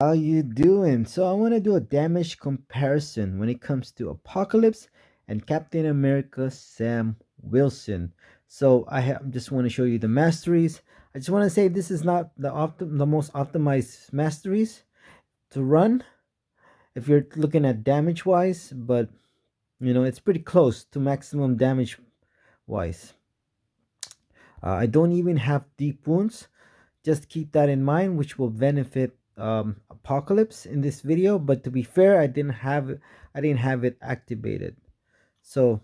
How you doing? So I want to do a damage comparison when it comes to Apocalypse and Captain America Sam Wilson. So just want to show you the masteries. I just want to say this is not the most optimized masteries to run if you're looking at damage wise, but it's pretty close to maximum damage wise. I don't even have deep wounds. Just keep that in mind, which will benefit Apocalypse in this video. But to be fair, I didn't have it activated. So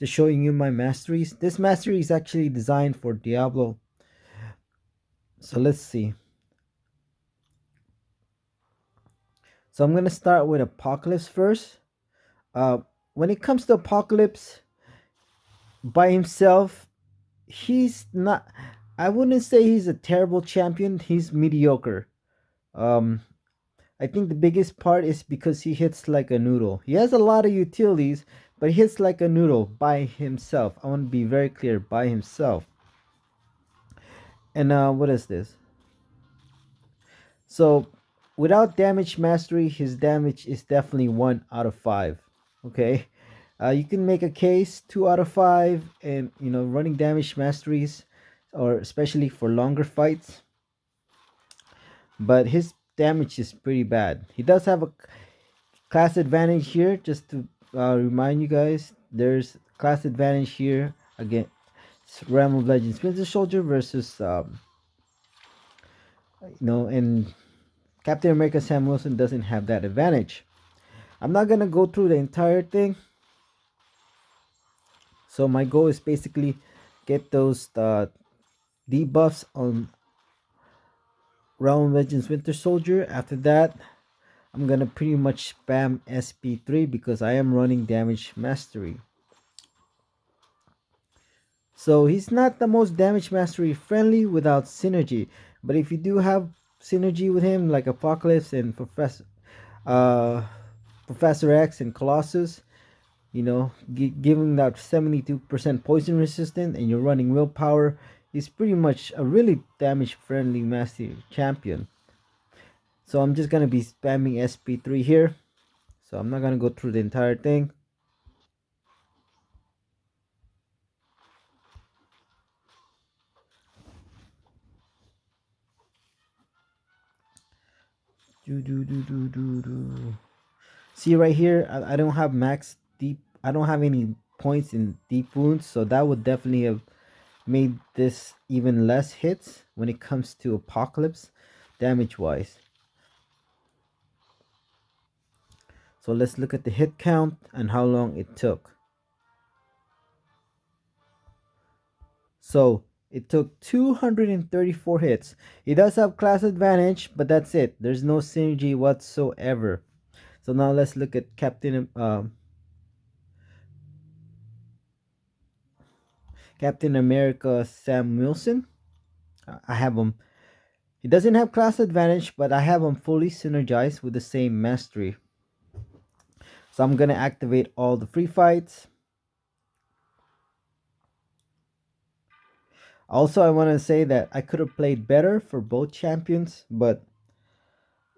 just showing you my masteries. This mastery is actually designed for Diablo. So let's see. So I'm gonna start with Apocalypse first. Uh, when it comes to Apocalypse by himself, he's not. I wouldn't say he's a terrible champion. He's mediocre. Um, I think the biggest part is because he hits like a noodle. He has a lot of utilities, but he hits like a noodle by himself. I want to be very clear, by himself. And what is this? So, without damage mastery, his damage is definitely 1 out of 5. Okay, you can make a case 2 out of 5, and running damage masteries, or especially for longer fights. But his damage is pretty bad. He does have a class advantage here, just to remind you guys. There's class advantage here again. Realm of Legends Winter Soldier versus and Captain America Sam Wilson doesn't have that advantage. I'm not gonna go through the entire thing. So my goal is basically get those debuffs on Realm of Legends Winter Soldier. After that, I'm gonna pretty much spam SP3 because I am running damage mastery. So he's not the most damage mastery friendly without synergy. But if you do have synergy with him, like Apocalypse and uh, Professor X and Colossus, giving that 72% poison resistant and you're running willpower, he's pretty much a really damage friendly master champion. So I'm just gonna be spamming SP3 here. So I'm not gonna go through the entire thing. Do do do do do do. See right here, I don't have max deep. I don't have any points in deep wounds, so that would definitely have made this even less hits when it comes to Apocalypse damage wise. So let's look at the hit count and how long it took. So it took 234 hits. He does have class advantage, but that's it. There's no synergy whatsoever. So now let's look at Captain America Sam Wilson. I have him. He doesn't have class advantage, but I have him fully synergized with the same mastery. So I'm gonna activate all the free fights. Also, I want to say that I could have played better for both champions, but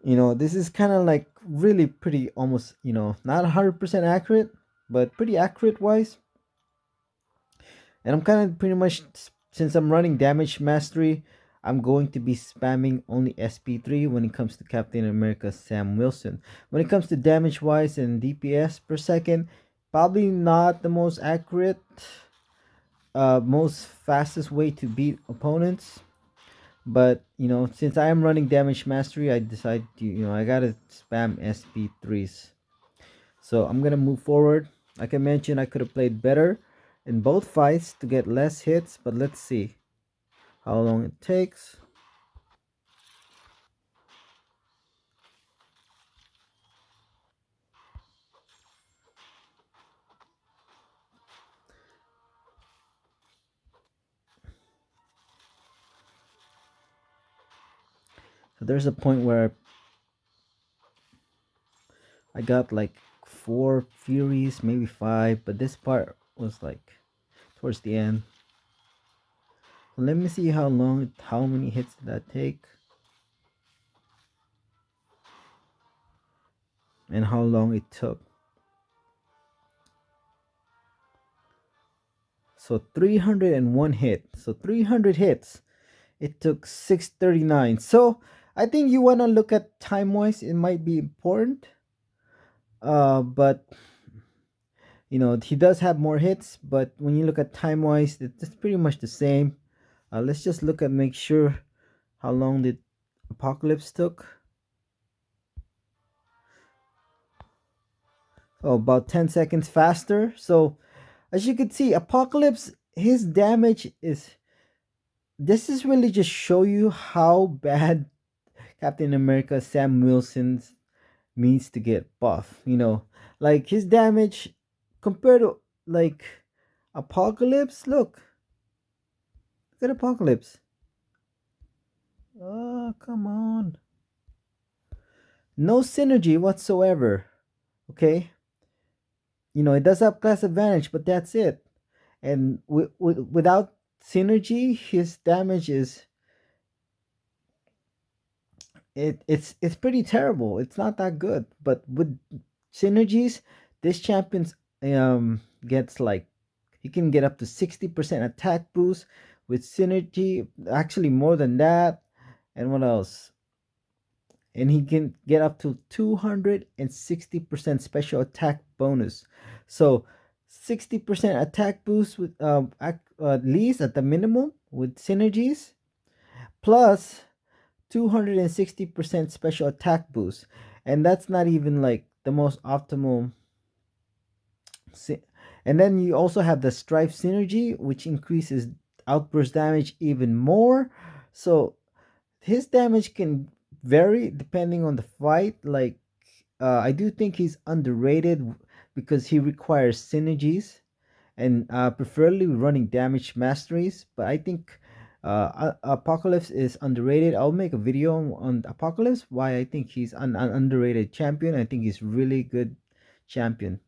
this is kind of like really pretty, almost not 100% accurate, but pretty accurate wise. And I'm kind of pretty much, since I'm running damage mastery, I'm going to be spamming only SP3 when it comes to Captain America Sam Wilson. When it comes to damage wise and DPS per second, probably not the most accurate, most fastest way to beat opponents. But since I am running damage mastery, I decided to I gotta spam SP3s. So I'm gonna move forward. Like I mentioned, I could have played better in both fights to get less hits, but let's see how long it takes. So there's a point where I got like 4 furies, maybe 5, but this part was like towards the end. So let me see how many hits did that take. and how long it took. So 301 hit. So 300 hits. It took 639. So I think you want to look at time wise. It might be important. But he does have more hits. But when you look at time wise, it's pretty much the same. Let's just look at make sure how long did Apocalypse took. Oh, about 10 seconds faster. So as you can see, Apocalypse, his damage is. This is really just show you how bad Captain America Sam Wilson needs to get buff. Like his damage compared to like Apocalypse. Look at Apocalypse. Oh, come on. No synergy whatsoever. Okay? It does have class advantage, but that's it. And without synergy, his damage is it's pretty terrible. It's not that good. But with synergies, this champion gets like he can get up to 60% attack boost with synergy, actually more than that. And what else? And he can get up to 260% special attack bonus. So 60% attack boost with at least at the minimum with synergies plus 260% special attack boost. And that's not even like the most optimal. And then you also have the strife synergy, which increases outburst damage even more. So his damage can vary depending on the fight. Like, I do think he's underrated because he requires synergies and preferably running damage masteries. But I think Apocalypse is underrated. I'll make a video on Apocalypse, why I think he's an underrated champion. I think he's really good champion.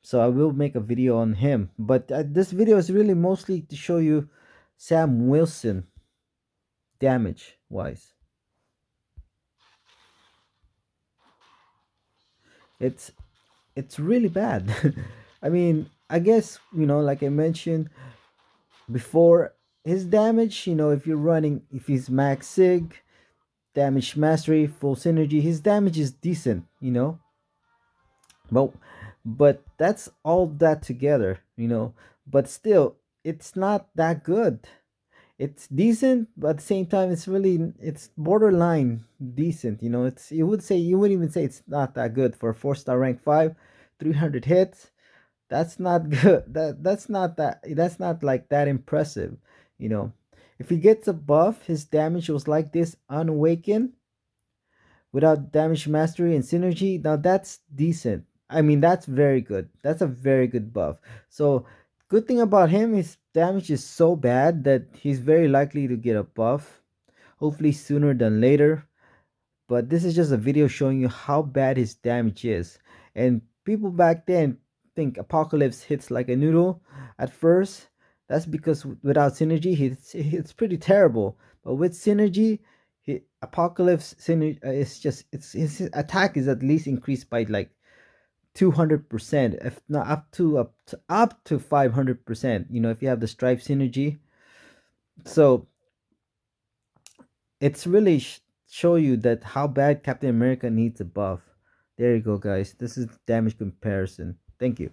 So I will make a video on him. But this video is really mostly to show you Sam Wilson damage wise. It's it's really bad. I mean, I guess like I mentioned before, his damage. If you're running, if he's max sig, damage mastery, full synergy, his damage is decent. But that's all that together. But still, it's not that good. It's decent, but at the same time, it's borderline decent. You wouldn't even say it's not that good for a 4-star rank 5, 300 hits. That's not good. That's not like that impressive. You know, if he gets a buff, his damage was like this unawakened without damage mastery and synergy. Now that's decent. I mean, that's very good. That's a very good buff. So, good thing about him, his damage is so bad that he's very likely to get a buff. Hopefully sooner than later. But this is just a video showing you how bad his damage is. And people back then think Apocalypse hits like a noodle at first. That's because without synergy, it's pretty terrible. But with synergy, Apocalypse synergy is just his attack is at least increased by like 200%, if not up to 500%. If you have the stripe synergy, so it's really show you that how bad Captain America needs a buff. There you go, guys. This is damage comparison. Thank you.